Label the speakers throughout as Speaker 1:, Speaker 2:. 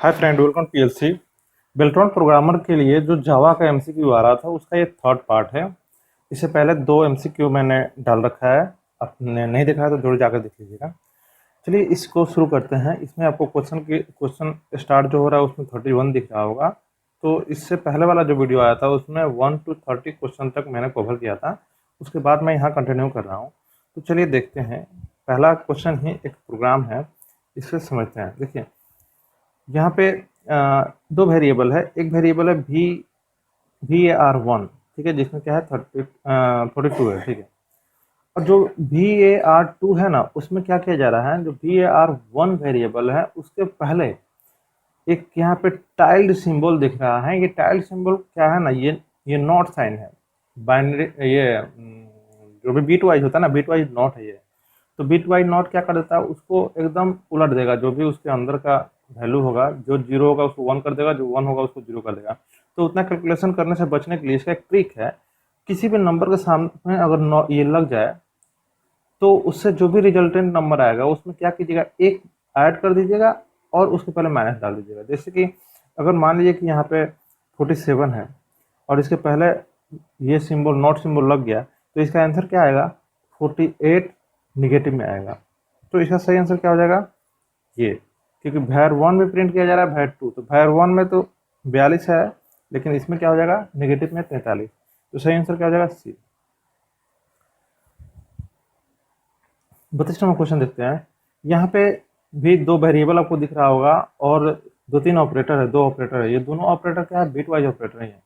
Speaker 1: Hi friend, welcome PLC. Beltron programmer के लिए जो जावा का एमसीक्यू आ रहा था उसका ये थर्ड पार्ट है। इससे पहले दो एमसीक्यू मैंने डाल रखा है, आपने नहीं देखा है तो जरूर जाकर देख लीजिएगा। चलिए इसको शुरू करते हैं। इसमें आपको क्वेश्चन स्टार्ट जो हो रहा है उसमें 31 दिख रहा होगा। तो इससे पहले वाला जो वीडियो आया था उसमें 1 to 30 क्वेश्चन तक मैंने कवर किया था। उसके बाद मैं यहाँ कंटिन्यू कर रहा हूँ। तो चलिए देखते हैं। पहला क्वेश्चन ही एक प्रोग्राम है, इसे समझते हैं। देखिए यहाँ पे दो वेरिएबल है। एक वेरिएबल है VAR1, ठीक है, जिसमें क्या है 42 है, ठीक है। और जो VAR2 है ना, उसमें क्या किया जा रहा है, जो VAR1 वेरिएबल है उसके पहले एक यहाँ पे टाइल्ड सिंबल दिख रहा है। ये टाइल्ड सिंबल क्या है ना, ये नॉट साइन है। बाइनरी ये जो भी बिट वाइज होता है ना, बिट वाइज नॉट है ये। तो बिट वाइज नॉट क्या कर देता है, उसको एकदम उलट देगा। जो भी उसके अंदर का वैल्यू होगा, जो जीरो होगा उसको वन कर देगा, जो वन होगा उसको जीरो कर देगा। तो उतना कैलकुलेशन करने से बचने के लिए इसका एक ट्रिक है। किसी भी नंबर के सामने अगर ये लग जाए तो उससे जो भी रिजल्टेंट नंबर आएगा उसमें क्या कीजिएगा, एक ऐड कर दीजिएगा और उसके पहले माइनस डाल दीजिएगा। जैसे कि अगर मान लीजिए कि यहाँ पे 47 है और इसके पहले ये सिंबल नॉट सिंबल लग गया, तो इसका आंसर क्या आएगा, 48 निगेटिव में आएगा। तो इसका सही आंसर क्या हो जाएगा, ये। क्योंकि var1 में प्रिंट किया जा रहा है var2, तो var1 में तो 42 है, लेकिन इसमें क्या हो जाएगा, नेगेटिव में 43। तो सही आंसर क्या हो जाएगा, सी। 32वां क्वेश्चन देखते हैं। यहाँ पे भी दो वेरिएबल आपको दिख रहा होगा और दो ऑपरेटर है। ये दोनों ऑपरेटर क्या है, बिटवाइज ऑपरेटर है।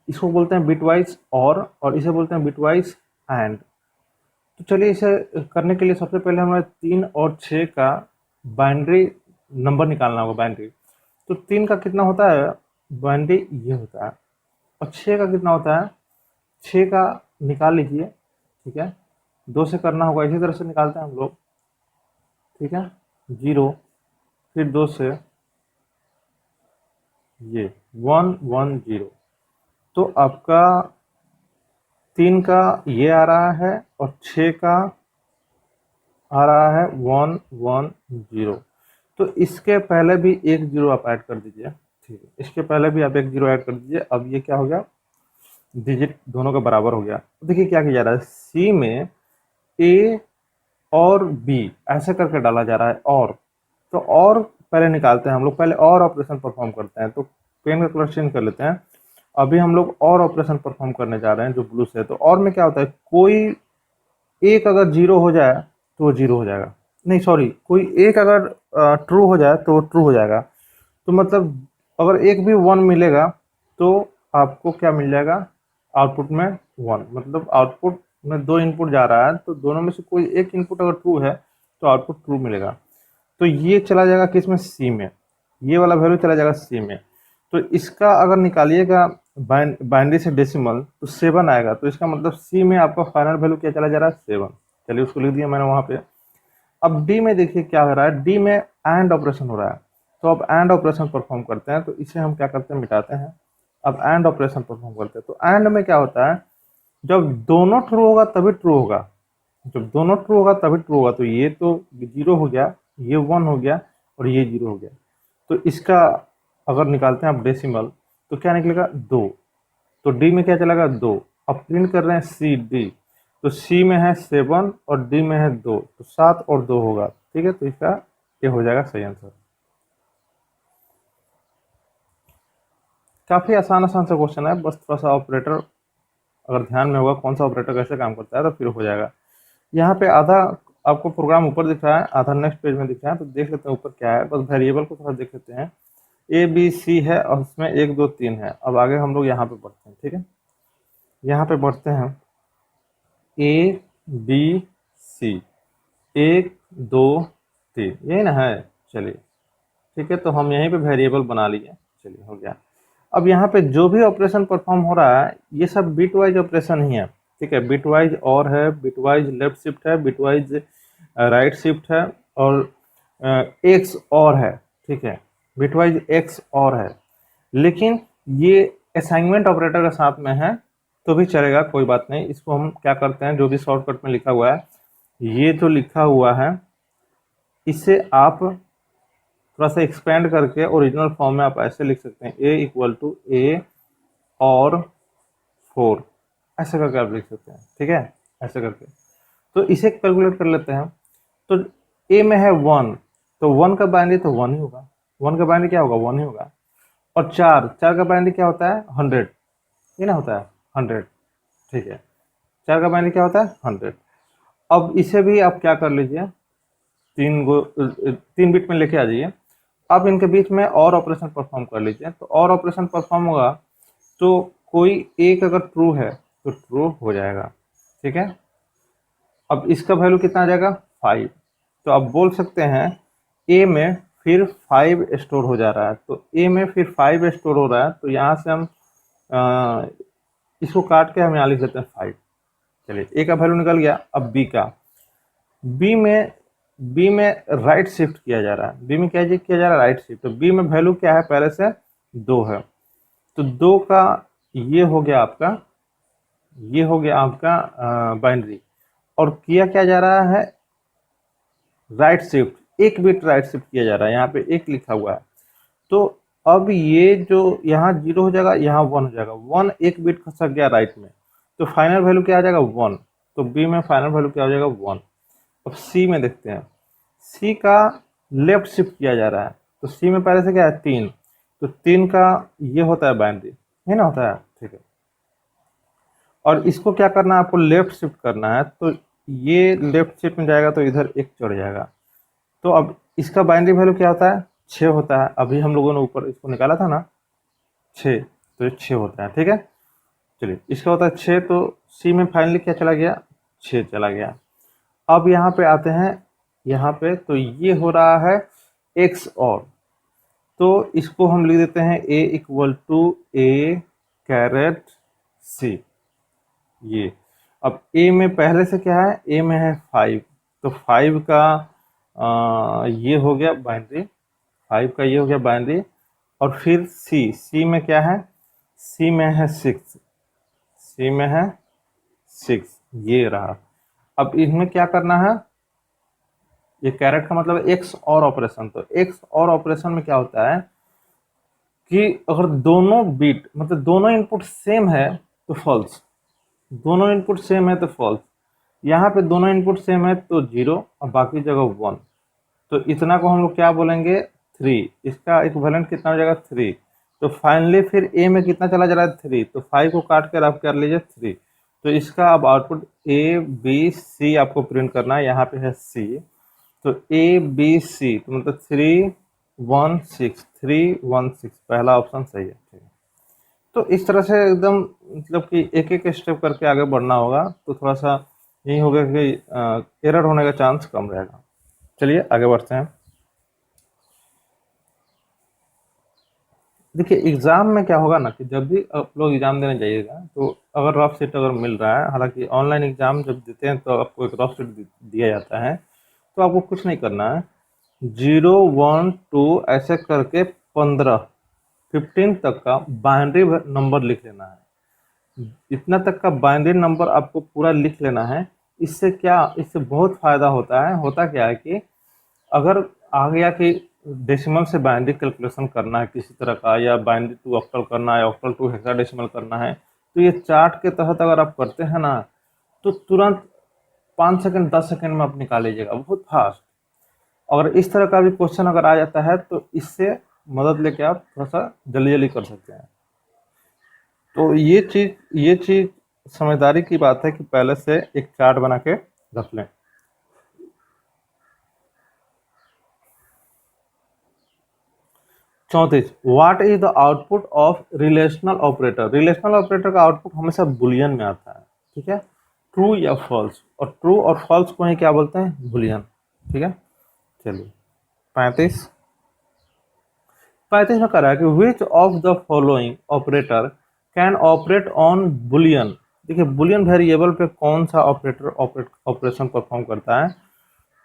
Speaker 1: इसको बोलते हैं बिटवाइज और इसे बोलते हैं बिटवाइज एंड। तो चलिए इसे करने के लिए सबसे पहले हमें 3 और 6 का बाइनरी नंबर निकालना होगा, बाइनरी। तो 3 का कितना होता है बाइनरी, ये होता है। और 6 का कितना होता है, 6 का निकाल लीजिए, ठीक है। 2 से करना होगा, इसी तरह से निकालते हैं हम लोग, ठीक है। 0, फिर 2 से ये 1 1 0। तो आपका 3 का ये आ रहा है और 6 का आ रहा है 1 1 0। तो इसके पहले भी एक जीरो आप ऐड कर दीजिए, ठीक है। इसके पहले भी आप एक जीरो ऐड कर दीजिए। अब ये क्या हो गया, डिजिट दोनों का बराबर हो गया। तो देखिए क्या किया जा रहा है, सी में ए और बी ऐसे करके डाला जा रहा है। और पहले निकालते हैं हम लोग, पहले और ऑपरेशन परफॉर्म करते हैं। तो पेन का कलर चेंज कर लेते हैं। अभी हम लोग और ऑपरेशन परफॉर्म करने जा रहे हैं जो ब्लू से। तो और में क्या होता है, कोई एक अगर जीरो हो जाए तो वो जीरो हो जाएगा, नहीं सॉरी, कोई एक अगर ट्रू हो जाए तो वो ट्रू हो जाएगा। तो मतलब अगर एक भी वन मिलेगा तो आपको क्या मिल जाएगा, आउटपुट में वन। मतलब आउटपुट में दो इनपुट जा रहा है, तो दोनों में से कोई एक इनपुट अगर ट्रू है तो आउटपुट ट्रू मिलेगा। तो ये चला जाएगा किस में, सी में। ये वाला वैल्यू चला जाएगा सी में। तो इसका अगर निकालिएगा बाइनरी से डेसिमल तो 7 आएगा। तो इसका मतलब सी में आपका फाइनल वैल्यू क्या चला जा रहा है, 7। चलिए उसको लिख दिया मैंने वहाँ पे। अब डी में देखिए क्या हो रहा है, डी में एंड ऑपरेशन हो रहा है। तो अब एंड ऑपरेशन परफॉर्म करते हैं। तो इसे हम क्या करते हैं, मिटाते हैं। अब एंड ऑपरेशन परफॉर्म करते हैं। तो एंड में क्या होता है, जब दोनों ट्रू होगा तभी ट्रू होगा। जब दोनों ट्रू होगा तभी ट्रू होगा। तो ये तो 0 हो गया, ये 1 हो गया और ये 0 हो गया। तो इसका अगर निकालते हैं आप डेसिमल तो क्या निकलेगा, 2। तो डी में क्या चलेगा, 2। अब प्रिंट कर रहे हैं सी डी। तो सी में है 7 और डी में है 2, तो 7 और 2 होगा, ठीक है। तो इसका ये हो जाएगा सही आंसर। काफ़ी आसान सा क्वेश्चन है, बस थोड़ा सा ऑपरेटर अगर ध्यान में होगा कौन सा ऑपरेटर कैसे काम करता है तो फिर हो जाएगा। यहाँ पे आधा आपको प्रोग्राम ऊपर दिख रहा है, आधा नेक्स्ट पेज में दिख रहा है। तो देख लेते हैं ऊपर क्या है, बस वेरिएबल को थोड़ा देख लेते हैं। ए बी सी है और उसमें 1 2 3 है। अब आगे हम लोग यहाँ पे बढ़ते हैं, ठीक है। यहाँ पे बढ़ते हैं, ए बी सी, 1 2 3, यही ना है। चलिए ठीक है, तो हम यहीं पे वेरिएबल बना लिए। चलिए हो गया। अब यहाँ पे जो भी ऑपरेशन परफॉर्म हो रहा है ये सब बिट वाइज ऑपरेशन ही है, ठीक है। बिट वाइज और है, बिट वाइज लेफ्ट शिफ्ट है, बिट वाइज राइट शिफ्ट है और एक्स और है, ठीक है। बिट वाइज एक्स और है, लेकिन ये असाइनमेंट ऑपरेटर के साथ में है तो भी चलेगा, कोई बात नहीं। इसको हम क्या करते हैं, जो भी शॉर्टकट में लिखा हुआ है, ये जो लिखा हुआ है इसे आप थोड़ा सा एक्सपेंड करके ओरिजिनल फॉर्म में आप ऐसे लिख सकते हैं a इक्वल टू a और 4, ऐसे करके आप लिख सकते हैं, ठीक है, ऐसे करके। तो इसे कैलकुलेट कर लेते हैं। तो a में है 1, तो 1 का बाइनरी तो 1 ही होगा, 1 का बाइनरी क्या होगा, 1 ही होगा। और 4 का बाइनरी क्या होता है, 100, ये ना होता है 100, ठीक है। 4 का बाइनरी क्या होता है, 100। अब इसे भी आप क्या कर लीजिए, 3 बिट में लेके आ जाइए। अब इनके बीच में और ऑपरेशन परफॉर्म कर लीजिए, तो और ऑपरेशन परफॉर्म होगा तो कोई एक अगर ट्रू है तो ट्रू हो जाएगा, ठीक है। अब इसका वैल्यू कितना आ जाएगा, 5। तो आप बोल सकते हैं ए में फिर 5 स्टोर हो जा रहा है, तो ए में फिर 5 स्टोर हो रहा है, तो यहाँ से हम इसको काट के हम यहाँ लिख देते हैं 5। चलिए, ए का वैल्यू निकल गया। अब बी का, बी में राइट शिफ्ट किया जा रहा है, बी में क्या किया जा रहा है, राइट शिफ्ट। तो बी में वैल्यू क्या है, पहले से 2 है, तो 2 का ये हो गया आपका, ये हो गया आपका बाइनरी। और किया क्या जा रहा है, राइट शिफ्ट, एक बिट राइट शिफ्ट किया जा रहा है, यहाँ पे एक लिखा हुआ है। तो अब ये जो यहाँ 0 हो जाएगा, यहाँ 1 हो जाएगा, 1 एक बिट खसक गया राइट में, तो फाइनल वैल्यू क्या आ जाएगा, 1। तो बी में फाइनल वैल्यू क्या हो जाएगा, 1। अब सी में देखते हैं, सी का लेफ्ट शिफ्ट किया जा रहा है, तो सी में पहले से क्या है, 3, तो 3 का ये होता है बाइनरी, है ना, होता है, ठीक है। और इसको क्या करना है, आपको लेफ्ट शिफ्ट करना है, तो ये लेफ्ट शिफ्ट में जाएगा तो इधर एक चढ़ जाएगा। तो अब इसका बाइनरी वैल्यू क्या होता है, 6 होता है। अभी हम लोगों ने ऊपर इसको निकाला था ना 6, तो ये 6 होता है, ठीक है। चलिए, इसका होता है 6, तो सी में फाइनली क्या चला गया, 6 चला गया। अब यहाँ पे आते हैं, यहाँ पे तो ये हो रहा है एक्स और, तो इसको हम लिख देते हैं a equal to a caret c. ये अब a में पहले से क्या है, a में है 5, तो 5 का ये हो गया बाइनरी, 5 का ये हो गया बाइनरी। और फिर सी में क्या है, सी में है 6, सी में है 6, ये रहा। अब इसमें क्या करना है, ये कैरेट का मतलब एक्स और ऑपरेशन। तो एक्स और ऑपरेशन में क्या होता है कि अगर दोनों बिट मतलब दोनों इनपुट सेम है तो फॉल्स, दोनों इनपुट सेम है तो फॉल्स। यहाँ पे दोनों इनपुट सेम है तो 0 और बाकी जगह 1, तो इतना को हम लोग क्या बोलेंगे, 3। इसका इक्विवेलेंट कितना हो जाएगा, 3। तो फाइनली फिर ए में कितना चला जा रहा है, 3, तो 5 को काट कर आप कर लीजिए 3। तो इसका अब आउटपुट ए बी सी आपको प्रिंट करना है, यहाँ पे है सी, तो ए बी सी, तो मतलब 3 1 6, 3 1 6, पहला ऑप्शन सही है, ठीक है। तो इस तरह से एकदम मतलब कि एक एक स्टेप करके आगे बढ़ना होगा, तो थोड़ा सा यही होगा कि एरर होने का चांस कम रहेगा। चलिए आगे बढ़ते हैं। देखिए, एग्ज़ाम में क्या होगा ना कि जब भी आप लोग एग्ज़ाम देने जाइएगा, तो अगर रफ शीट अगर मिल रहा है, हालांकि ऑनलाइन एग्ज़ाम जब देते हैं तो आपको एक रफ शीट दिया जाता है, तो आपको कुछ नहीं करना है, 0 1 2 ऐसे करके 15 तक का बाइनरी नंबर लिख लेना है। इतना तक का बाइनरी नंबर आपको पूरा लिख लेना है। इससे क्या, इससे बहुत फ़ायदा होता है। होता क्या है कि अगर आ गया कि डेसिमल से बाइनरी कैलकुलेशन करना है किसी तरह का, या बाइनरी टू ऑक्टल करना है, ऑक्टल टू हेक्साडेसिमल करना है, तो ये चार्ट के तहत अगर आप करते हैं ना, तो तुरंत 5 सेकंड 10 सेकंड में आप निकाल लीजिएगा, बहुत फास्ट। अगर इस तरह का भी क्वेश्चन अगर आ जाता है तो इससे मदद लेके आप थोड़ा सा जल्दी जल्दी कर सकते हैं। तो ये चीज़ समझदारी की बात है कि पहले से एक चार्ट बना के रख लें। 34, what is the output of relational operator. Relational operator का आउटपुट हमेशा बुलियन में आता है, ठीक है, ट्रू या फॉल्स। और ट्रू और फॉल्स को ही क्या बोलते हैं, बुलियन, ठीक है। चलिए 35 में कह रहा है कि विच of the following operator can operate on Boolean. देखिए, बुलियन वेरिएबल पे कौन सा ऑपरेटर ऑपरेशन परफॉर्म करता है,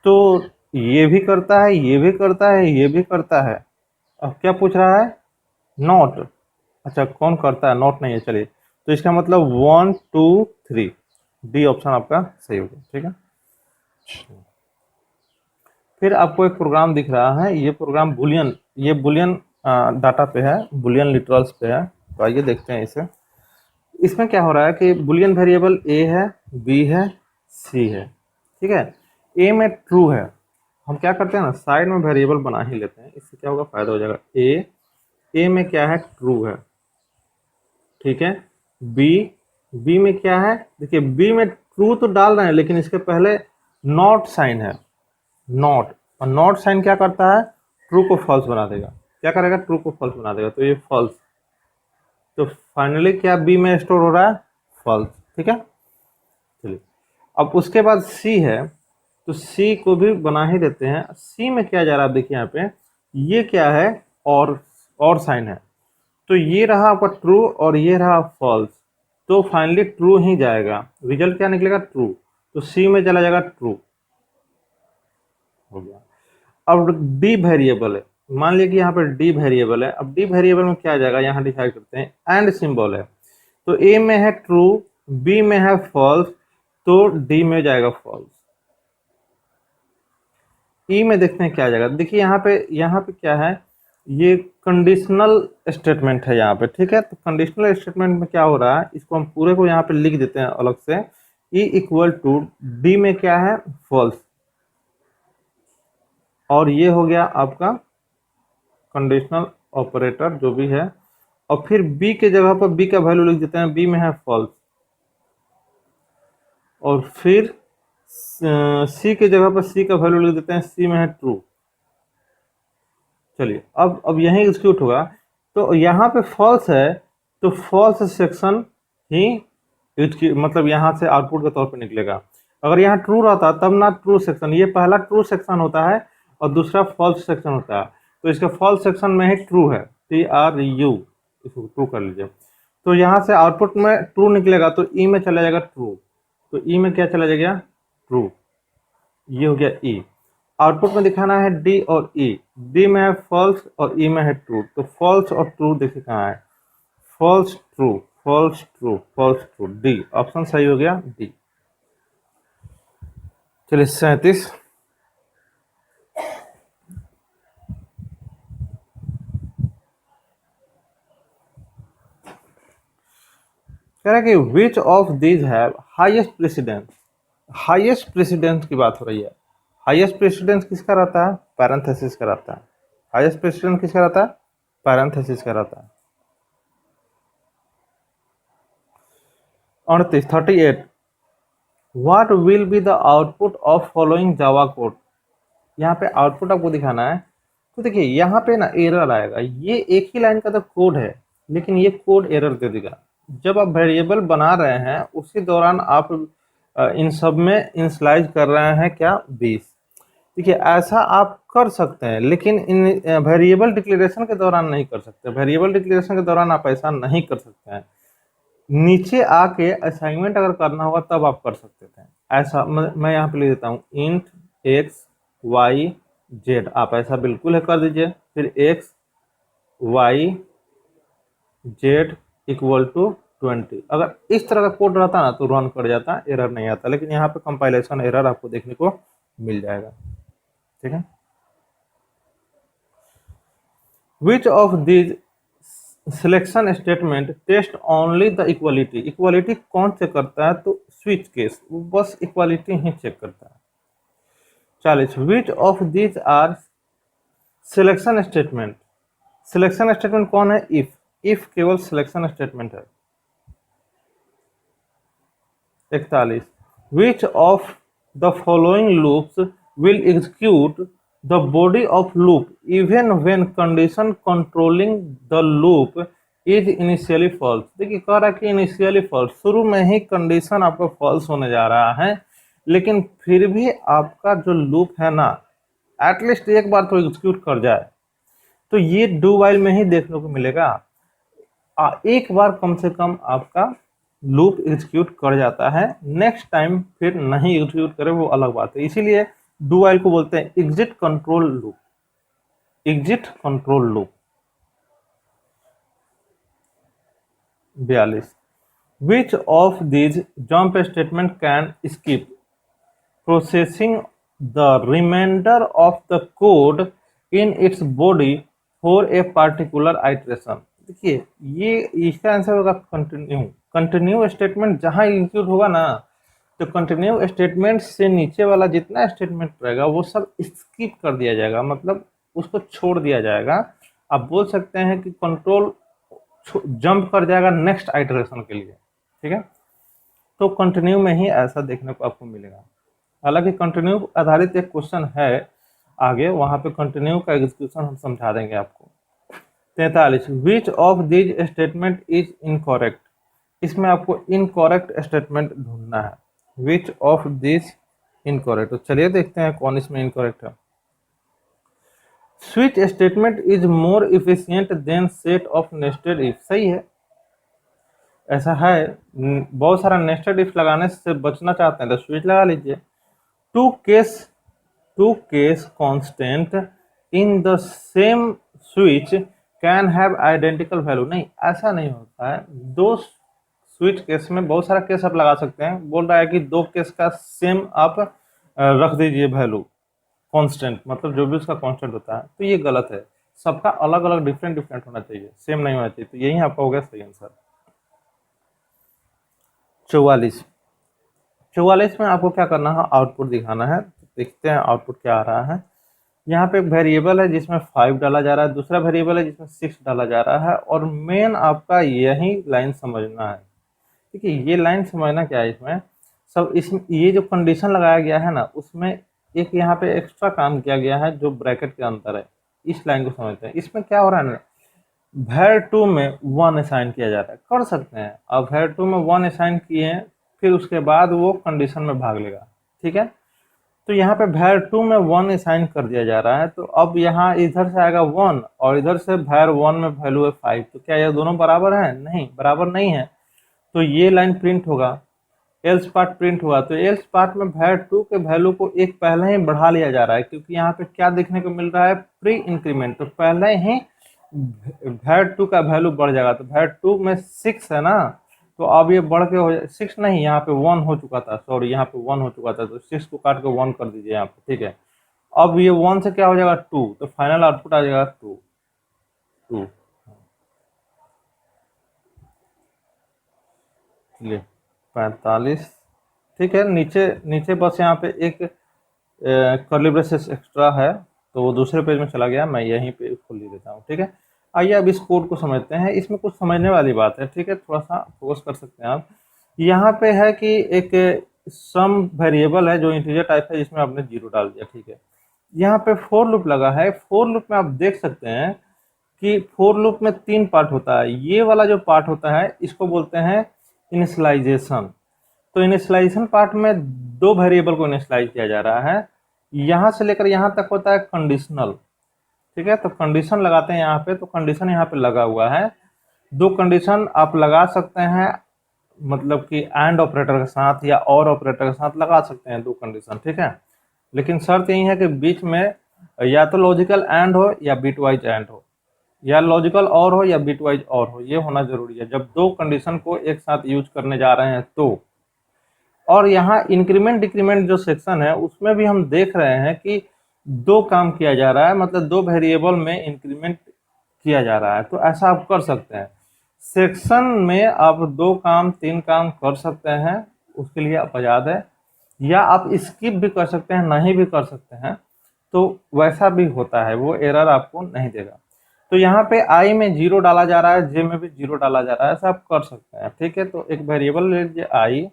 Speaker 1: तो ये भी करता है, ये भी करता है, ये भी करता है। अब क्या पूछ रहा है, नॉट। अच्छा, कौन करता है, नॉट नहीं है। चलिए, तो इसका मतलब 1 2 3, डी ऑप्शन आपका सही होगा, ठीक है। फिर आपको एक प्रोग्राम दिख रहा है, ये प्रोग्राम बुलियन, ये बुलियन डाटा पे है, बुलियन लिटरल्स पे है। तो आइए देखते हैं इसे। इसमें क्या हो रहा है कि बुलियन वेरिएबल ए है, बी है, सी है, ठीक है। ए में ट्रू है, हम क्या करते हैं ना, साइड में वेरिएबल बना ही लेते हैं, इससे क्या होगा, फायदा हो जाएगा। ए में क्या है, ट्रू है, ठीक है। बी, बी में क्या है, देखिए बी में ट्रू तो डाल रहे हैं लेकिन इसके पहले नॉट साइन है, नॉट, और नॉट साइन क्या करता है, ट्रू को फॉल्स बना देगा। क्या करेगा, ट्रू को फॉल्स बना देगा, तो ये फॉल्स। तो फाइनली क्या बी में स्टोर हो रहा है, फॉल्स, ठीक है। चलिए अब उसके बाद सी है, तो सी को भी बना ही देते हैं। सी में क्या जा रहा है, देखिए यहाँ पे ये क्या है, और साइन है, तो ये रहा आपका ट्रू और ये रहा फॉल्स, तो फाइनली ट्रू ही जाएगा, रिजल्ट क्या निकलेगा, ट्रू। तो सी में चला जाएगा ट्रू, हो गया। अब डी वेरिएबल है, मान लिया कि यहाँ पर डी वेरिएबल है। अब डी वेरिएबल में क्या आ जाएगा, यहाँ डिसाइड करते हैं, एंड सिंबल है, तो ए में है ट्रू, बी में है फॉल्स, तो डी में जाएगा फॉल्स। ई में देखते हैं क्या आ जाएगा, देखिए यहाँ पे क्या है, ये कंडीशनल स्टेटमेंट है यहाँ पे, ठीक है। तो कंडीशनल स्टेटमेंट में क्या हो रहा है, इसको हम पूरे को यहाँ पे लिख देते हैं अलग से। ई इक्वल टू डी में क्या है, फॉल्स, और ये हो गया आपका कंडीशनल ऑपरेटर जो भी है। और फिर बी के जगह पर बी का वैल्यू लिख देते हैं, बी में है फॉल्स, और फिर सी के जगह पर सी का वैल्यू लिख देते हैं, सी में है ट्रू। चलिए अब यही एग्जीक्यूट होगा, तो यहाँ पे फॉल्स है, तो फॉल्स सेक्शन ही मतलब यहाँ से आउटपुट के तौर पे निकलेगा। अगर यहाँ ट्रू रहता तब ना ट्रू सेक्शन, ये पहला ट्रू सेक्शन होता है और दूसरा फॉल्स सेक्शन होता है, तो इसका फॉल्स सेक्शन में ही ट्रू है, TRU, इसको ट्रू कर लीजिए। तो यहाँ से आउटपुट में ट्रू निकलेगा, तो ई में चला जाएगा ट्रू, तो ई में क्या चला जाएगा, ट्रू, ये हो गया ई। आउटपुट में दिखाना है डी और ई, डी में है फॉल्स और ई में है ट्रू, तो फॉल्स और ट्रू देखिए कहाँ है, false true, false true, false true, d option सही हो गया, डी। चलिए 37, कह रहा है कि विच of these have highest precedence, highest precedence की बात हो रही है। हाईएस्ट प्रेसिडेंस किसका रहता है, पैरेंथेसिस का रहता है। हाईएस्ट प्रेसिडेंस किसका रहता है, पैरेंथेसिस का रहता है। 38, what will be the output of following Java code. यहाँ पे आउटपुट आपको दिखाना है, तो देखिए यहाँ पे ना एरर आएगा, ये एक ही लाइन का तो कोड है लेकिन ये कोड एरर दे देगा। जब आप वेरिएबल बना रहे हैं उसी दौरान आप इन सब में इनिशियलाइज कर रहे हैं क्या, 20। देखिए ऐसा आप कर सकते हैं लेकिन इन वेरिएबल डिक्लेरेशन के दौरान नहीं कर सकते, वेरिएबल डिक्लेरेशन के दौरान आप ऐसा नहीं कर सकते हैं। नीचे आके असाइनमेंट अगर करना होगा तब आप कर सकते थे ऐसा। मैं यहाँ पे लिख देता हूँ इंट एक्स वाई जेड, आप ऐसा बिल्कुल है कर दीजिए, फिर x y z equal to 20। अगर इस तरह का कोड रहता ना तो रन कर जाता, एरर नहीं आता, लेकिन यहाँ पे कंपाइलेशन एरर आपको देखने को मिल जाएगा, ठीक है। Which of these selection statement test only the equality, equality कौन चेक करता है, तो स्विच केस, वो बस इक्वालिटी ही चेक करता है। 40, which of these are selection statement, selection statement कौन है, इफ केवल सिलेक्शन स्टेटमेंट है। 41, which of the following loops will execute the body of loop even when condition controlling the loop is initially false. देखिए कह रहा है कि initially false, शुरू में ही कंडीशन आपका फॉल्स होने जा रहा है लेकिन फिर भी आपका जो लूप है ना एटलीस्ट एक बार तो एग्जीक्यूट कर जाए, तो ये डू वाइल में ही देखने को मिलेगा। एक बार कम से कम आपका लूप एग्जीक्यूट कर जाता है, नेक्स्ट टाइम फिर नहीं एग्जीक्यूट करे वो अलग बात है। इसीलिए डू वाइल को बोलते हैं exit control loop, exit control loop. 42, which of these jump statement can skip processing the remainder of the code in its body for a particular iteration। देखिए ये इसका आंसर होगा कंटिन्यू। कंटिन्यू स्टेटमेंट जहां execute होगा ना, तो continue statement से नीचे वाला जितना स्टेटमेंट रहेगा वो सब स्किप कर दिया जाएगा, मतलब उसको छोड़ दिया जाएगा। आप बोल सकते हैं कि कंट्रोल जंप कर जाएगा नेक्स्ट आइटरेशन के लिए, ठीक है। तो कंटिन्यू में ही ऐसा देखने को आपको मिलेगा। हालांकि कंटिन्यू आधारित एक क्वेश्चन है आगे, वहां पे कंटिन्यू का एग्जीक्यूशन हम समझा देंगे आपको। 43, विच of these statement is incorrect. इसमें आपको इनकरेक्ट स्टेटमेंट ढूंढना है, विच ऑफ दिस इनकरेक्ट। तो चलिए देखते हैं कौन इसमें इनकरेक्ट है। Switch statement is more efficient than set of nested if. सही है, ऐसा है। बहुत सारा नेस्टेड इफ लगाने से बचना चाहते हैं तो स्विच लगा लीजिए। Two case constant in the same switch can have identical value. नहीं, ऐसा नहीं होता है। दो स्विच केस में बहुत सारा केस आप लगा सकते हैं। बोल रहा है कि दो केस का सेम आप रख दीजिए वैल्यू कांस्टेंट, मतलब जो भी उसका कांस्टेंट होता है, तो ये गलत है। सबका अलग अलग डिफरेंट होना चाहिए, सेम नहीं होना चाहिए। तो यही आपका हो गया सही आंसर। 44 में आपको क्या करना है, आउटपुट दिखाना है। देखते हैं आउटपुट क्या आ रहा है। यहाँ पे एक वेरिएबल है जिसमें 5 डाला जा रहा है, दूसरा वेरिएबल है जिसमें 6 डाला जा रहा है, और मेन आपका यही लाइन समझना है। ठीक है, ये लाइन समझना क्या है इसमें सब, इसमें ये जो कंडीशन लगाया गया है ना, उसमें एक यहाँ पे एक्स्ट्रा काम किया गया है जो ब्रैकेट के अंदर है। इस लाइन को समझते हैं। इसमें क्या हो रहा है ना, var 2 में 1 असाइन किया जा रहा है। कर सकते हैं, अब var 2 में 1 असाइन किए हैं, फिर उसके बाद वो कंडीशन में भाग लेगा। ठीक है, तो यहाँ पे var 2 में 1 असाइन कर दिया जा रहा है। तो अब यहाँ इधर से आएगा 1 और इधर से var 1 में वैल्यू है 5। तो क्या ये दोनों बराबर है? नहीं, बराबर नहीं है। तो ये लाइन प्रिंट होगा, एल्स पार्ट प्रिंट हुआ। तो एल्स पार्ट में var 2 के वैल्यू को एक पहले ही बढ़ा लिया जा रहा है, क्योंकि यहाँ पे क्या देखने को मिल रहा है, प्री इंक्रीमेंट। तो पहले ही var 2 का वैल्यू बढ़ जाएगा। तो var 2 में 6 है ना, तो अब ये बढ़ के हो जाए 6 नहीं, यहाँ पे 1 हो चुका था, सॉरी यहाँ पे 1 हो चुका था। तो 6 को काट के 1 कर दीजिए यहाँ पे, ठीक है। अब ये 1 से क्या हो जाएगा 2, तो फाइनल आउटपुट आ जाएगा 2। चलिए 45, ठीक है। नीचे नीचे बस यहाँ पे एक कर्ली ब्रेसेस एक्स्ट्रा है, तो वो दूसरे पेज में चला गया, मैं यहीं पे उसको ले लेता हूँ। ठीक है, आइए अब इस कोड को समझते हैं। इसमें कुछ समझने वाली बात है, ठीक है, थोड़ा सा फोकस कर सकते हैं आप। यहाँ पे है कि एक सम वेरिएबल है जो इंटीजर टाइप है, जिसमें आपने 0 डाल दिया। ठीक है, यहाँ पे फोर लूप लगा है। फोर लूप में आप देख सकते हैं कि फोर लूप में 3 पार्ट होता है। ये वाला जो पार्ट होता है इसको बोलते हैं इनिशियलाइजेशन। तो इनिशियलाइजेशन पार्ट में 2 वेरिएबल को इनिशियलाइज किया जा रहा है। यहाँ से लेकर यहाँ तक होता है कंडीशनल। ठीक है, तो कंडीशन लगाते हैं यहाँ पे, तो कंडीशन यहाँ पे लगा हुआ है। 2 कंडीशन आप लगा सकते हैं, मतलब कि एंड ऑपरेटर के साथ या और ऑपरेटर के साथ लगा सकते हैं 2 कंडीशन। ठीक है, लेकिन शर्त यही है कि बीच में या तो लॉजिकल एंड हो या बिटवाइज एंड हो, या लॉजिकल और हो या बिटवाइज और हो, ये होना जरूरी है जब 2 कंडीशन को एक साथ यूज करने जा रहे हैं तो। और यहाँ इंक्रीमेंट डिक्रीमेंट जो सेक्शन है उसमें भी हम देख रहे हैं कि 2 काम किया जा रहा है, मतलब 2 वेरिएबल में इंक्रीमेंट किया जा रहा है। तो ऐसा आप कर सकते हैं, सेक्शन में आप 2 काम 3 काम कर सकते हैं, उसके लिए आप आज़ाद है। या आप स्किप भी कर सकते हैं, नहीं भी कर सकते हैं, तो वैसा भी होता है, वो एरर आपको नहीं देगा। तो यहाँ पे आई में 0 डाला जा रहा है, जे में भी 0 डाला जा रहा है, ऐसा आप कर सकते हैं। ठीक है, तो एक वेरिएबल ले लीजिए आई,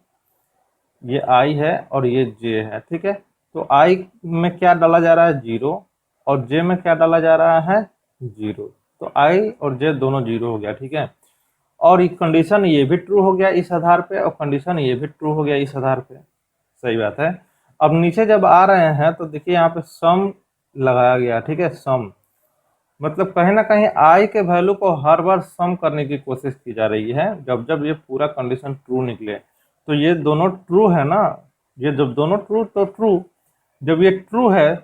Speaker 1: ये आई है और ये जे है। ठीक है, तो आई में क्या डाला जा रहा है 0, और जे में क्या डाला जा रहा है 0। तो आई और जे दोनों 0 हो गया। ठीक है, और कंडीशन ये भी ट्रू हो गया इस आधार पे, और कंडीशन ये भी ट्रू हो गया इस आधार पे। सही बात है। अब नीचे जब आ रहे हैं तो देखिए यहाँ पे सम लगाया गया। ठीक है, सम मतलब कहीं ना कहीं आई के वैल्यू को हर बार सम करने की कोशिश की जा रही है, जब जब ये पूरा कंडीशन ट्रू निकले। तो ये दोनों ट्रू है ना, ये जब दोनों ट्रू तो ट्रू, जब ये ट्रू है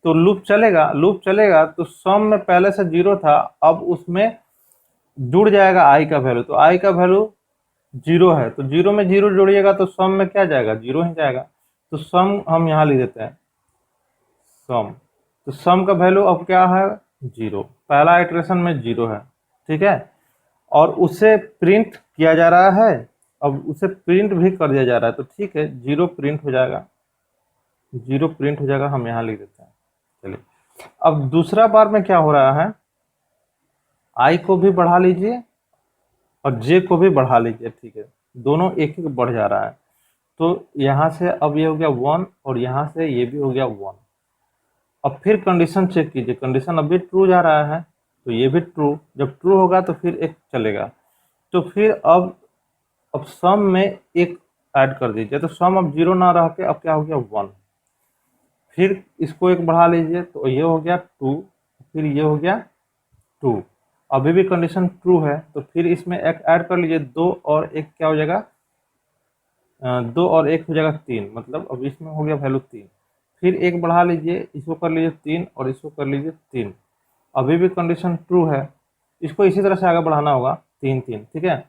Speaker 1: तो लूप चलेगा, लूप चलेगा तो सम में पहले से 0 था, अब उसमें जुड़ जाएगा आई का वैल्यू। तो आई का वैल्यू 0 है, तो 0 में 0 जोड़िएगा तो सम में क्या जाएगा 0 ही जाएगा। तो सम हम यहाँ लिख देते हैं, सम, तो सम का वैल्यू अब क्या है 0, पहला इटरेशन में 0 है, ठीक है, और उसे प्रिंट किया जा रहा है, अब उसे प्रिंट भी कर दिया जा रहा है, तो ठीक है 0 प्रिंट हो जाएगा, 0 प्रिंट हो जाएगा, हम यहाँ लिख देते हैं। चलिए अब दूसरा बार में क्या हो रहा है, आई को भी बढ़ा लीजिए और जे को भी बढ़ा लीजिए, ठीक है, दोनों एक एक बढ़ जा रहा है, तो यहाँ से अब ये हो गया 1 और यहाँ से ये भी हो गया 1। अब फिर कंडीशन चेक कीजिए, कंडीशन अभी ट्रू जा रहा है, तो ये भी ट्रू, जब ट्रू होगा तो फिर एक चलेगा, तो फिर अब सम में एक ऐड कर दीजिए, तो सम अब 0 ना रह के अब क्या हो गया 1, फिर इसको एक बढ़ा लीजिए, तो ये हो गया 2, फिर ये हो गया 2, अभी भी कंडीशन ट्रू है, तो फिर इसमें एक ऐड कर लीजिए, 2 और 1 क्या हो जाएगा, 2 और 1 हो जाएगा 3, मतलब अब इसमें हो गया वैल्यू 3, फिर एक बढ़ा लीजिए, इसको कर लीजिए 3 और इसको कर लीजिए 3, अभी भी कंडीशन ट्रू है, इसको इसी तरह से आगे बढ़ाना होगा 3 3, ठीक है।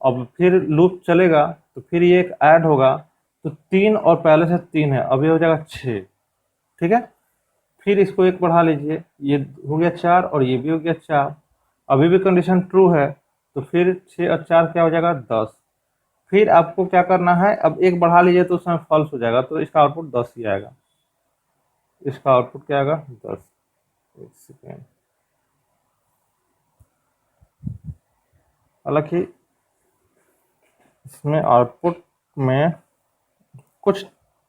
Speaker 1: अब फिर लूप चलेगा, तो फिर ये एक ऐड होगा, तो 3 और पहले से 3 है, अभी हो जाएगा 6, ठीक है, फिर इसको एक बढ़ा लीजिए, ये हो गया 4 और ये भी हो गया 4, अभी भी कंडीशन ट्रू है, तो फिर 6 और 4 क्या हो जाएगा 10, फिर आपको क्या करना है, अब एक बढ़ा लीजिए तो उसमें फॉल्स हो जाएगा, तो इसका आउटपुट 10 ही आएगा, इसका आउटपुट क्या आएगा 10। एक सेकेंड, हालांकि इसमें आउटपुट में कुछ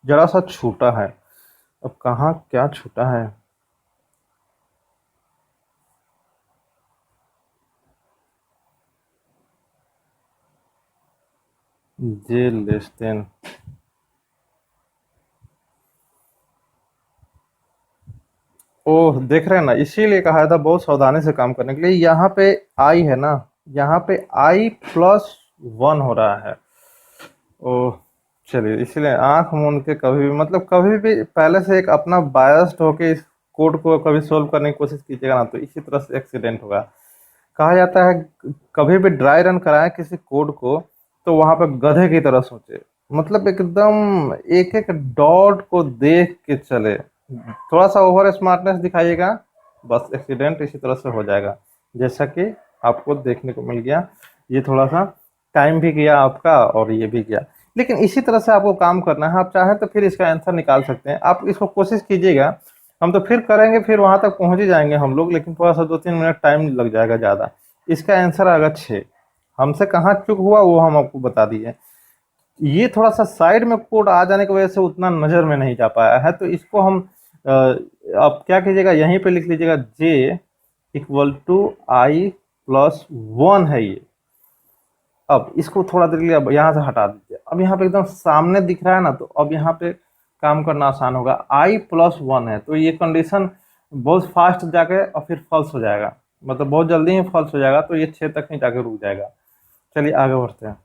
Speaker 1: जरा सा छूटा है, अब कहाँ क्या छूटा है, जे लेस देन, ओह देख रहे हैं ना, इसीलिए कहा था बहुत सावधानी से काम करने के लिए, यहाँ पे आई है ना, यहाँ पे आई प्लस 1 हो रहा है, ओह चलिए, इसीलिए आंख मूंद के कभी भी, मतलब कभी भी पहले से एक अपना बायस्ड होके इस कोड को कभी सोल्व करने की कोशिश कीजिएगा ना, तो इसी तरह से एक्सीडेंट होगा। कहा जाता है कभी भी ड्राई रन कराएं किसी कोड को, तो वहां पे गधे की तरह सोचे, मतलब एकदम एक एक डॉट को देख के चले, थोड़ा सा ओवर स्मार्टनेस दिखाइएगा, बस एक्सीडेंट इसी तरह से हो जाएगा, जैसा कि आपको देखने को मिल गया, ये थोड़ा सा टाइम भी गया आपका और ये भी गया, लेकिन इसी तरह से आपको काम करना है, आप चाहें तो फिर इसका आंसर निकाल सकते हैं, आप इसको कोशिश कीजिएगा, हम तो फिर करेंगे, फिर वहां तक पहुंच ही जाएंगे हम लोग, लेकिन थोड़ा सा 2-3 मिनट टाइम लग जाएगा ज़्यादा। इसका आंसर आएगा 6, हमसे कहाँ चूक हुआ वो हम आपको बता दिए, ये थोड़ा सा साइड में कोड आ जाने की वजह से उतना नज़र में नहीं जा पाया है, तो इसको हम आप क्या कीजिएगा, यहीं पे लिख लीजिएगा j = i + 1 है ये, अब इसको थोड़ा देर के लिए अब यहाँ से हटा दीजिए, अब यहाँ पे एकदम सामने दिख रहा है ना, तो अब यहाँ पे काम करना आसान होगा, i + 1 है, तो ये कंडीशन बहुत फास्ट जाके और फिर फॉल्स हो जाएगा, मतलब बहुत जल्दी ही फॉल्स हो जाएगा, तो ये 6 तक ही जाके रुक जाएगा। चलिए आगे बढ़ते हैं।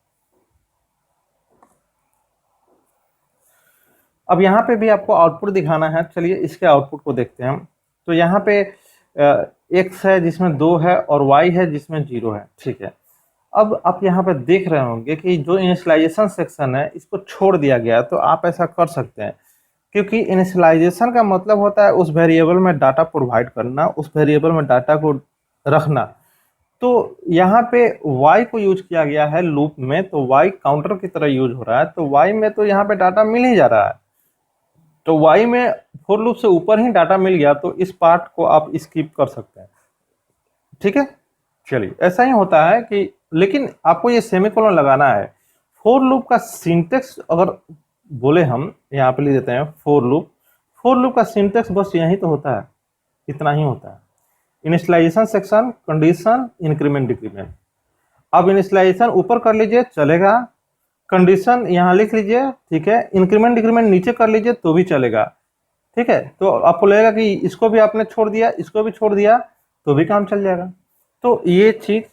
Speaker 1: अब यहाँ पे भी आपको आउटपुट दिखाना है, चलिए इसके आउटपुट को देखते हैं हम। तो यहाँ पे x है जिसमें 2 है और y है जिसमें 0 है, ठीक है। अब आप यहाँ पे देख रहे होंगे कि जो इनिशियलाइजेशन सेक्शन है इसको छोड़ दिया गया है, तो आप ऐसा कर सकते हैं, क्योंकि इनिशियलाइजेशन का मतलब होता है उस वेरिएबल में डाटा प्रोवाइड करना, उस वेरिएबल में डाटा को रखना, तो यहाँ पे y को यूज किया गया है लूप में, तो y काउंटर की तरह यूज हो रहा है, तो y में तो यहाँ पे डाटा मिल ही जा रहा है, तो y में फॉर लूप से ऊपर ही डाटा मिल गया, तो इस पार्ट को आप स्किप कर सकते हैं, ठीक है। चलिए ऐसा ही होता है कि, लेकिन आपको ये सेमीकोलन लगाना है। फॉर लूप का सिंटेक्स अगर बोले हम यहाँ पे लिख देते हैं फोर लूप का सिंटेक्स बस यही तो होता है, इतना ही होता है, initialization section, condition, increment, decrement. अब इनिशियलाइजेशन ऊपर कर लीजिए चलेगा, कंडीशन यहाँ लिख लीजिए, ठीक है, इंक्रीमेंट डिक्रीमेंट नीचे कर लीजिए तो भी चलेगा, ठीक है। तो आपको लगेगा कि इसको भी आपने छोड़ दिया, इसको भी छोड़ दिया, तो भी काम चल जाएगा। तो ये चीज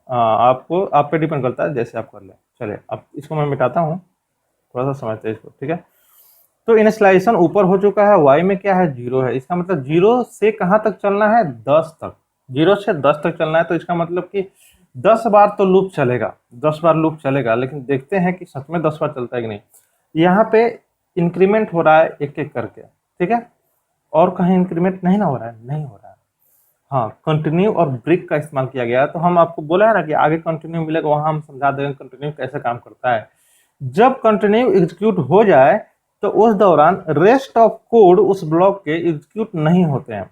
Speaker 1: आपको आप पे डिपेंड करता है, जैसे आप कर ले। चलिए अब इसको मैं मिटाता हूँ, थोड़ा सा समझते हैं इसको, ठीक है। तो इनिशियलाइजेशन ऊपर हो चुका है, y में क्या है 0 है, इसका मतलब 0 से कहाँ तक चलना है 10 तक, 0 से 10 तक चलना है, तो इसका मतलब कि 10 बार तो लूप चलेगा, 10 बार लूप चलेगा, लेकिन देखते हैं कि सच में 10 बार चलता है कि नहीं। यहाँ पे इंक्रीमेंट हो रहा है एक एक करके, ठीक है, और कहीं इंक्रीमेंट नहीं ना हो रहा है, नहीं हो रहा है। हाँ, कंटिन्यू और ब्रेक का इस्तेमाल किया गया है। तो हम आपको बोला है ना कि आगे कंटिन्यू मिलेगा, वहां हम समझा देंगे कंटिन्यू कैसे काम करता है। जब कंटिन्यू एग्जीक्यूट हो जाए तो उस दौरान रेस्ट ऑफ कोड उस ब्लॉक के एग्जीक्यूट नहीं होते हैं।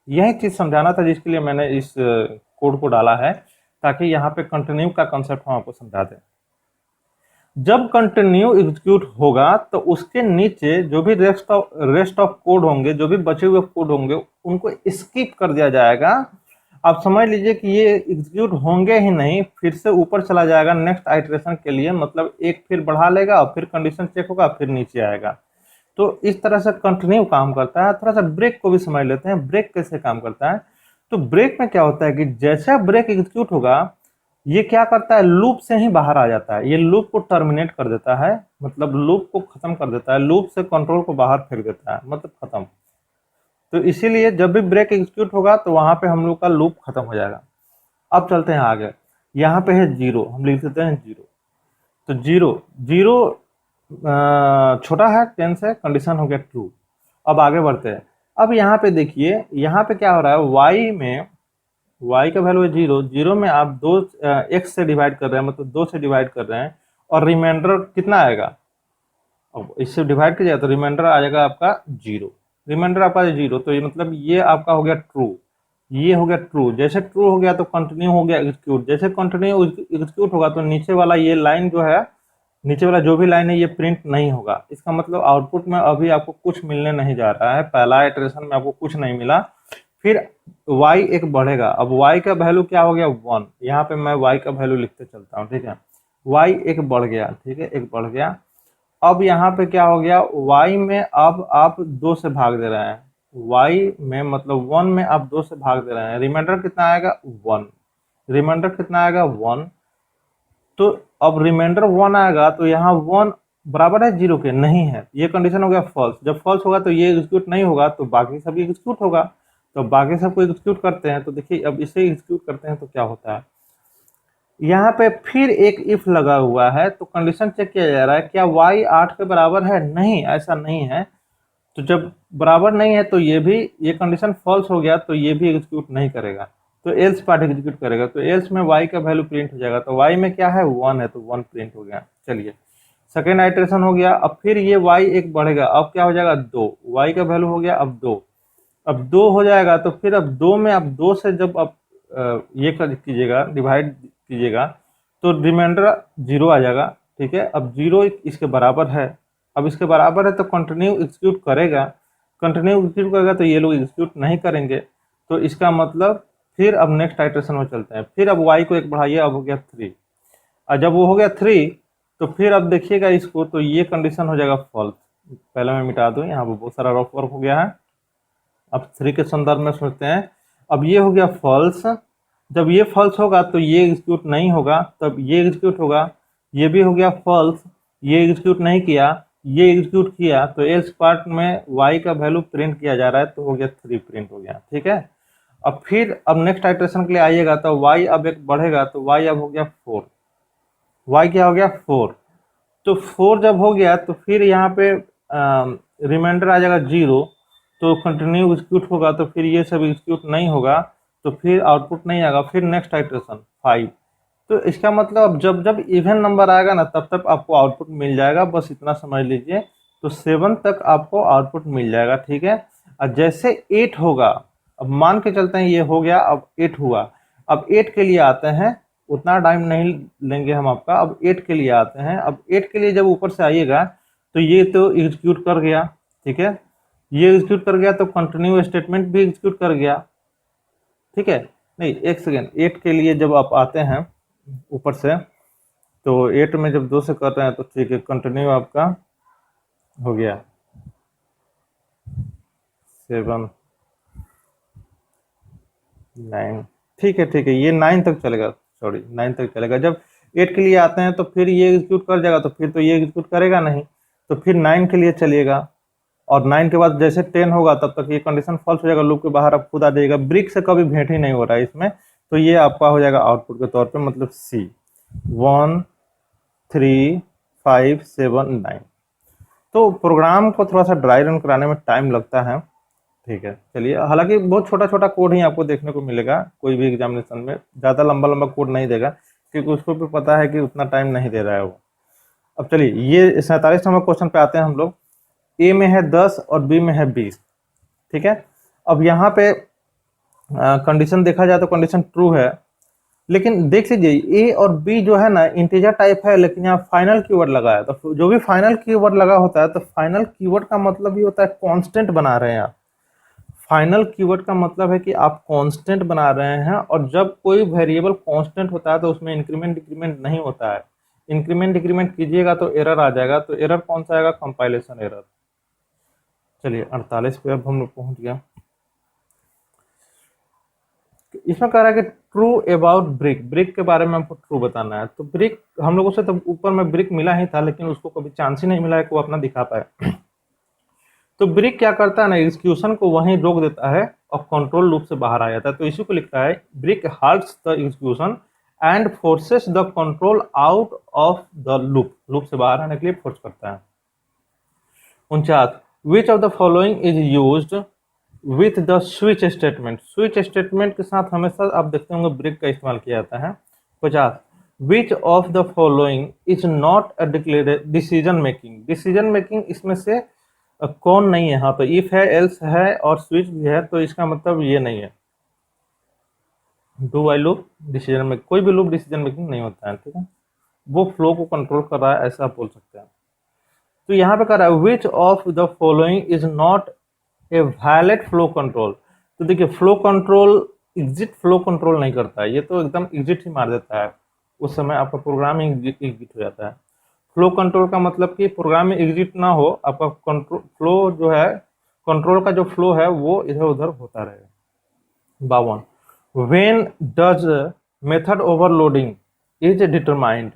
Speaker 1: यही चीज समझाना था जिसके लिए मैंने इस कोड को डाला है, ताकि यहाँ पे कंटिन्यू का कंसेप्ट हम आपको समझा दें। जब कंटिन्यू एग्जीक्यूट होगा तो उसके नीचे जो भी रेस्ट ऑफ कोड होंगे, जो भी बचे हुए कोड होंगे, उनको स्किप कर दिया जाएगा। आप समझ लीजिए कि ये एग्जीक्यूट होंगे ही नहीं, फिर से ऊपर चला जाएगा नेक्स्ट आइटरेशन के लिए, मतलब एक फिर बढ़ा लेगा और फिर कंडीशन चेक होगा, फिर नीचे आएगा। तो इस तरह से कंटिन्यू काम करता है। थोड़ा सा ब्रेक को भी समझ लेते हैं, ब्रेक कैसे काम करता है। तो ब्रेक में क्या होता है कि जैसे ब्रेक एग्जीक्यूट होगा, ये क्या करता है, लूप से ही बाहर आ जाता है। ये लूप को टर्मिनेट कर देता है, मतलब लूप को खत्म कर देता है, लूप से कंट्रोल को बाहर फेंक देता है, मतलब खत्म। तो इसीलिए जब भी ब्रेक एग्जीक्यूट होगा तो वहां पे हम लोग का लूप खत्म हो जाएगा। अब चलते हैं आगे। यहाँ पे है जीरो, हम लिख देते हैं जीरो। तो जीरो जीरो छोटा है 10 से, कंडीशन हो गया ट्रू। अब आगे बढ़ते हैं। अब यहाँ पे देखिए, यहाँ पे क्या हो रहा है, वाई में y का वैल्यू है जीरो, जीरो में आप दो x से डिवाइड कर रहे हैं, मतलब 2 से डिवाइड कर रहे हैं, और रिमाइंडर कितना आएगा, अब इससे डिवाइड कीजिएगा तो रिमाइंडर आ जाएगा आपका जीरो। रिमाइंडर आपका जीरो, तो ये मतलब ये आपका हो गया ट्रू, ये हो गया ट्रू। जैसे ट्रू हो गया तो कंटिन्यू हो गया एग्जीक्यूट। जैसे कंटिन्यू एग्जीक्यूट होगा तो नीचे वाला ये लाइन जो है, नीचे वाला जो भी लाइन है ये प्रिंट नहीं होगा। इसका मतलब आउटपुट में अभी आपको कुछ मिलने नहीं जा रहा है, पहला इटरेशन में आपको कुछ नहीं मिला। फिर y एक बढ़ेगा। अब y का वैल्यू क्या हो गया 1, यहाँ पे मैं y का वैल्यू लिखते चलता हूँ, ठीक है। y एक बढ़ गया, ठीक है, एक बढ़ गया। अब यहाँ पे क्या हो गया, y में अब आप 2 से भाग दे रहे हैं, y में मतलब 1 में आप 2 से भाग दे रहे हैं, रिमाइंडर कितना आएगा 1, रिमाइंडर कितना आएगा 1। तो अब रिमाइंडर 1 आएगा तो यहाँ 1 बराबर है 0 के, नहीं है, ये कंडीशन हो गया फॉल्स। जब फॉल्स होगा तो ये एग्जीक्यूट नहीं होगा, तो बाकी सब एग्जीक्यूट होगा। तो बाकी सबको एग्जीक्यूट करते हैं, तो देखिए अब इसे एग्जीक्यूट करते हैं तो क्या होता है, यहाँ पे फिर एक इफ लगा हुआ है, तो कंडीशन चेक किया जा रहा है क्या y 8 के बराबर है, नहीं, ऐसा नहीं है। तो जब बराबर नहीं है तो ये कंडीशन फॉल्स हो गया, तो ये भी एग्जीक्यूट नहीं करेगा, तो एल्स पार्ट एग्जीक्यूट करेगा। तो एल्स में y का वैल्यू प्रिंट हो जाएगा, तो y में क्या है 1 है, तो 1 प्रिंट हो गया। चलिए सेकेंड आइटरेशन हो गया। अब फिर ये y एक बढ़ेगा, अब क्या हो जाएगा 2, y का वैल्यू हो गया अब 2। अब 2 हो जाएगा तो फिर अब 2 में अब 2 से जब आप ये कीजिएगा, डिवाइड कीजिएगा, तो रिमाइंडर 0 आ जाएगा, ठीक है। अब 0 इसके बराबर है, अब इसके बराबर है तो कंटिन्यू एग्जीक्यूट करेगा, कंटिन्यू एग्जीक्यूट करेगा तो ये लोग एग्जीक्यूट नहीं करेंगे। तो इसका मतलब फिर अब नेक्स्ट आइटरेशन में चलते हैं। फिर अब y को एक बढ़ाइए, अब हो गया 3, और जब वो हो गया 3 तो फिर अब देखिएगा इसको, तो ये कंडीशन हो जाएगा फॉल्स। पहले मैं मिटा दूं, यहाँ पर बहुत सारा रफ वर्क हो गया है। अब 3 के संदर्भ में सोचते हैं। अब ये हो गया फॉल्स, जब ये फॉल्स होगा तो ये एग्जीक्यूट नहीं होगा, तब ये एग्जीक्यूट होगा। ये भी हो गया फॉल्स, ये एग्जीक्यूट नहीं किया, ये एग्जीक्यूट किया, तो एल्स पार्ट में y का वैल्यू प्रिंट किया जा रहा है, तो हो गया 3 प्रिंट हो गया, ठीक है। अब फिर अब नेक्स्ट आइटरेशन के लिए आइएगा तो y अब एक बढ़ेगा, तो y अब हो गया 4, y क्या हो गया 4। तो 4 जब हो गया तो फिर यहाँ पे रिमाइंडर आ जाएगा 0, तो कंटिन्यू एग्जीक्यूट होगा, तो फिर ये सब एग्जीक्यूट नहीं होगा, तो फिर आउटपुट नहीं आएगा। फिर नेक्स्ट आइटरेशन 5। तो इसका मतलब जब जब इवन नंबर आएगा ना, तब तक आपको आउटपुट मिल जाएगा, बस इतना समझ लीजिए। तो 7 तक आपको आउटपुट मिल जाएगा, ठीक है। और जैसे 8 होगा, अब मान के चलते हैं ये हो गया, अब 8 हुआ, अब 8 के लिए आते हैं, उतना टाइम नहीं लेंगे हम आपका। अब 8 के लिए आते हैं। अब 8 के लिए जब ऊपर से आइएगा तो ये तो एग्जीक्यूट कर गया, ठीक है, ये एग्जीक्यूट कर गया, तो कंटिन्यू स्टेटमेंट भी एग्जीक्यूट कर गया, ठीक है। नहीं, एक सेकेंड, 8 के लिए जब आप आते हैं ऊपर से, तो 8 में जब 2 से कर रहे हैं तो ठीक है, कंटिन्यू आपका हो गया 7 9, ठीक है, ठीक है, ये 9 तक चलेगा, सॉरी 9 तक चलेगा। जब 8 के लिए आते हैं तो फिर ये एग्जीक्यूट कर जाएगा, तो फिर तो ये एग्जीक्यूट करेगा नहीं, तो फिर 9 के लिए चलिएगा। और 9 के बाद जैसे 10 होगा तब तक ये कंडीशन फॉल्स हो जाएगा, लूप के बाहर अब खुद आ जाएगा। ब्रिक से कभी भेंट ही नहीं हो रहा है इसमें, तो ये आपका हो जाएगा आउटपुट के तौर पे, मतलब सी 1 3 5 7 9। तो प्रोग्राम को थोड़ा सा ड्राई रन कराने में टाइम लगता है, ठीक है, चलिए, हालांकि बहुत छोटा छोटा कोड ही आपको देखने को मिलेगा, कोई भी एग्जामिनेशन में ज़्यादा लंबा लंबा कोड नहीं देगा, क्योंकि उसको भी पता है कि उतना टाइम नहीं दे रहा है वो। अब चलिए, ये 47 नंबर क्वेश्चन पे आते हैं हम लोग। ए में है 10 और बी में है 20। ठीक है, अब यहाँ पे कंडीशन देखा जाए तो कंडीशन ट्रू है, लेकिन देख लीजिए ए और बी जो है ना इंटीजर टाइप है, लेकिन यहाँ फाइनल कीवर्ड लगा है। तो जो भी फाइनल कीवर्ड लगा होता है, तो फाइनल कीवर्ड का मतलब ये होता है कांस्टेंट बना रहे हैं आप। फाइनल कीवर्ड का मतलब है कि आप कांस्टेंट बना रहे हैं, और जब कोई वेरिएबल कांस्टेंट होता है तो उसमें इंक्रीमेंट डिक्रीमेंट नहीं होता है। इंक्रीमेंट डिक्रीमेंट कीजिएगा तो एरर आ जाएगा। तो एरर कौन सा आएगा? Compilation error. चलिए 48 पे अब हम लोग पहुंच गया। इसमें कह रहा है कि ट्रू अबाउट ब्रिक। ब्रिक के बारे में हमको ट्रू बताना है। तो ब्रिक हम लोगों से तो ऊपर में ब्रिक मिला ही था, लेकिन उसको कभी चांस ही नहीं मिला है कि वो अपना दिखा पाए। तो ब्रिक क्या करता है ना, एग्जीक्यूशन को वहीं रोक देता है और कंट्रोल लूप से बाहर आ जाता है। तो इसी को लिखता है break halts the execution and forces the control out of the loop. Loop से बाहर आने के लिए फोर्स करता है। 49, which of the following is used with the switch statement. Switch statement के साथ हमेशा आप देखते होंगे ब्रिक का इस्तेमाल किया जाता है। 50, विच of the following is not a decision making. Decision making इसमें से कौन नहीं है? हाँ, तो इफ है, एल्स है और स्विच भी है, तो इसका मतलब ये नहीं है। Do while loop decision making, कोई भी लूप डिसीजन मेकिंग नहीं होता है। ठीक है, वो फ्लो को कंट्रोल कर रहा है, ऐसा आप बोल सकते हैं। तो यहाँ पे कह रहा है which of the following is not a valid flow control. तो देखिए, flow control exit flow control नहीं करता है, ये तो एकदम एग्जिट ही मार देता है। उस समय आपका प्रोग्राम ही एग्जिट हो जाता है। फ्लो कंट्रोल का मतलब कि प्रोग्राम में एग्जिट ना हो, आपका कंट्रोल फ्लो जो है, कंट्रोल का जो फ्लो है वो इधर उधर होता रहेगा। 52, when does method overloading is determined.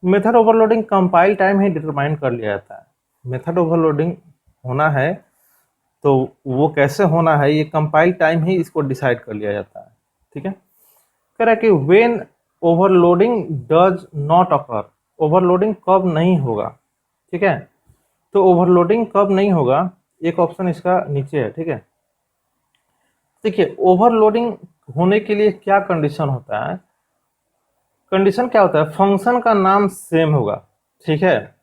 Speaker 1: Method overloading compile time he determine कर लिया जाता है। मेथड ओवरलोडिंग होना है तो वो कैसे होना है, ये कंपाइल टाइम ही इसको डिसाइड कर लिया जाता है। ठीक है, कह रहा है कि when overloading does not occur. Overloading कब नहीं होगा? ठीक है, तो ओवरलोडिंग कब नहीं होगा, एक ऑप्शन इसका नीचे है। ठीक है, देखिए ओवरलोडिंग होने के लिए क्या कंडीशन होता है? कंडीशन क्या होता है? फंक्शन का नाम सेम होगा। ठीक है,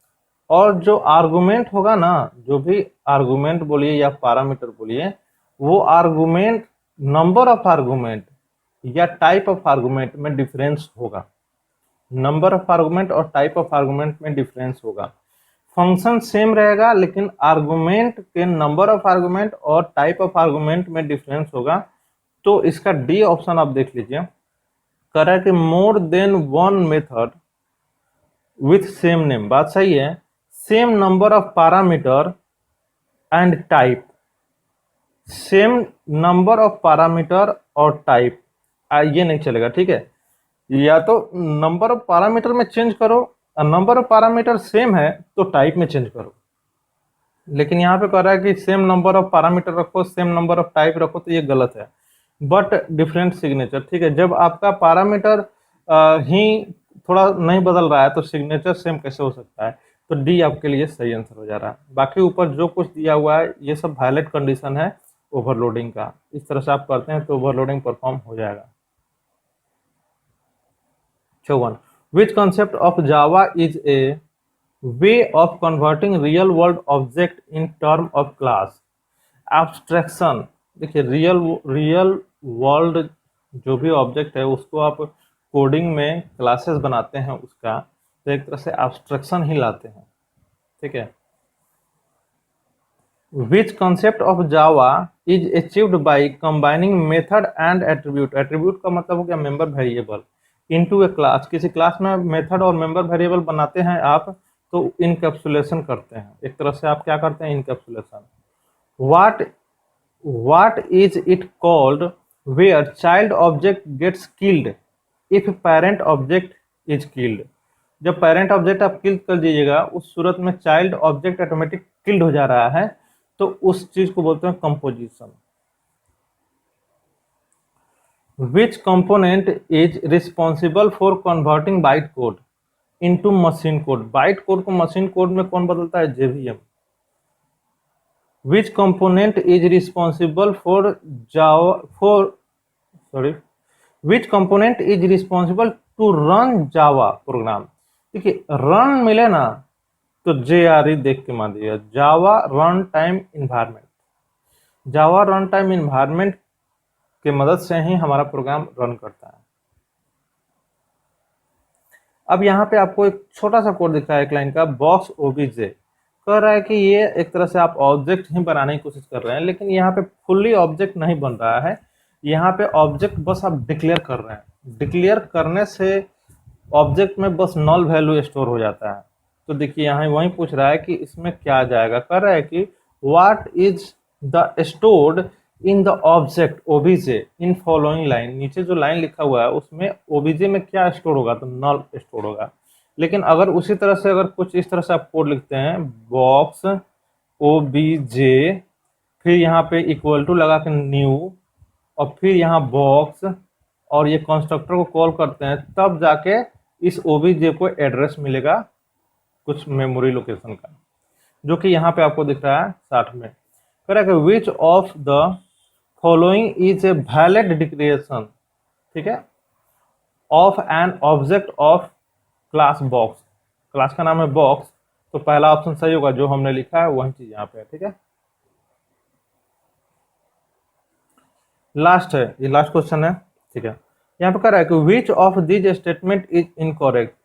Speaker 1: और जो आर्गुमेंट होगा ना, जो भी आर्गुमेंट बोलिए या पैरामीटर बोलिए, वो आर्गुमेंट, नंबर ऑफ आर्गुमेंट या टाइप ऑफ आर्गुमेंट में डिफरेंस होगा। नंबर ऑफ आर्गुमेंट और टाइप ऑफ आर्गुमेंट में डिफरेंस होगा। फंक्शन सेम रहेगा, लेकिन आर्गुमेंट के नंबर ऑफ आर्गुमेंट और टाइप ऑफ आर्गुमेंट में डिफरेंस होगा। तो इसका डी ऑप्शन आप देख लीजिए, कह रहा है कि more than one method with same name. बात सही है, same number of parameter and type. Same number of parameter और टाइप, ये नहीं चलेगा। ठीक है, या तो नंबर ऑफ पैरामीटर में चेंज करो, और नंबर ऑफ पैरामीटर सेम है तो टाइप में चेंज करो। लेकिन यहाँ पे कह रहा है कि सेम नंबर ऑफ पैरामीटर रखो, सेम नंबर ऑफ टाइप रखो, तो ये गलत है। But different signature. ठीक है, जब आपका पैरामीटर ही थोड़ा नहीं बदल रहा है तो सिग्नेचर सेम कैसे हो सकता है? तो डी आपके लिए सही आंसर हो जा रहा है। बाकी ऊपर जो कुछ दिया हुआ है ये सब वैलिड कंडीशन है ओवरलोडिंग का। इस तरह से आप करते हैं तो ओवरलोडिंग परफॉर्म हो जाएगा। 54, which concept of Java is a way of converting real world object in term of class? Abstraction। देखिए, रियल वर्ल्ड जो भी ऑब्जेक्ट है उसको आप कोडिंग में क्लासेस बनाते हैं उसका, तो एक तरह से एब्स्ट्रैक्शन ही लाते हैं। ठीक है, which concept of Java is achieved by combining method and attribute. Attribute का मतलब हो गया member variable into a class. किसी क्लास में मेथड और मेंबर वेरिएबल बनाते हैं आप, तो इनकैप्सुलेशन करते हैं। एक तरह से आप क्या करते हैं? Encapsulation. What is it called where child object gets killed if parent object is killed? जब पेरेंट ऑब्जेक्ट आप किल कर दीजिएगा, उस सूरत में चाइल्ड ऑब्जेक्ट ऑटोमेटिक किल्ड हो जा रहा है, तो उस चीज को बोलते हैं composition. Which component is responsible for converting byte code into machine code. Byte code को मशीन कोड में कौन बदलता है? JVM. Which component is responsible for Java which component is responsible to run Java program. देखिए run मिले ना तो JRE देख के मान दिया, Java run time environment. Java run time environment के मदद से ही हमारा प्रोग्राम रन करता है। अब यहाँ पे आपको एक छोटा सा कोड दिखा है एक लाइन का, बॉक्स ओबीजे कह रहा है कि ये एक तरह से आप ऑब्जेक्ट ही बनाने की कोशिश कर रहे हैं, लेकिन यहाँ पे फुल्ली ऑब्जेक्ट नहीं बन रहा है। यहाँ पे ऑब्जेक्ट बस आप डिक्लेयर कर रहे हैं, डिक्लेयर करने से ऑब्जेक्ट में बस नल वैल्यू स्टोर हो जाता है। तो देखिए यहाँ वही पूछ रहा है कि इसमें क्या जाएगा, कर रहा है कि what is the stored in the object OBJ in following line. नीचे जो लाइन लिखा हुआ है उसमें ओबीजे में क्या स्टोर होगा, तो नल स्टोर होगा। लेकिन अगर उसी तरह से अगर कुछ इस तरह से आप कोड लिखते हैं, बॉक्स ओबीजे फिर यहाँ पे इक्वल टू लगा के न्यू और फिर यहाँ बॉक्स और ये कंस्ट्रक्टर को कॉल करते हैं, तब जाके इस ओबीजे को एड्रेस मिलेगा कुछ मेमोरी लोकेशन का, जो कि यहाँ पे आपको दिख रहा है 60 में। Correct, which of the following is a valid declaration, ठीक है, of an object of class box. Class का नाम है बॉक्स, तो पहला ऑप्शन सही होगा, जो हमने लिखा है वही चीज यहाँ पे है, ठीक है। लास्ट है, ये लास्ट क्वेश्चन है, ठीक है। यहाँ पे कह रहा है कि which of this statement is incorrect,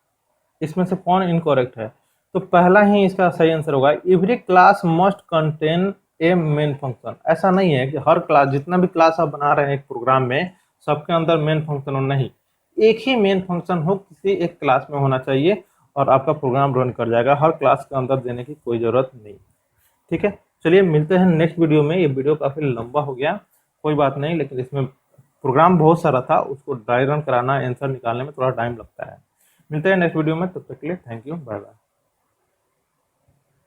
Speaker 1: इसमें से कौन इनकरेक्ट है। तो पहला ही इसका सही आंसर होगा, every class must contain a main function. ऐसा नहीं है कि हर क्लास, जितना भी क्लास आप बना रहे हैं एक प्रोग्राम में, सबके अंदर मेन फंक्शन हो, नहीं, एक ही मेन फंक्शन हो किसी एक क्लास में होना चाहिए और आपका प्रोग्राम रन कर जाएगा। हर क्लास के अंदर देने की कोई जरूरत नहीं, ठीक है। चलिए मिलते हैं नेक्स्ट वीडियो में। ये वीडियो काफी लंबा हो गया, कोई बात नहीं, लेकिन इसमें प्रोग्राम बहुत सारा था, उसको ड्राई रन कराना, आंसर निकालने में थोड़ा टाइम लगता है। मिलते हैं नेक्स्ट वीडियो में, तब तक के लिए थैंक यू, बाय बाय।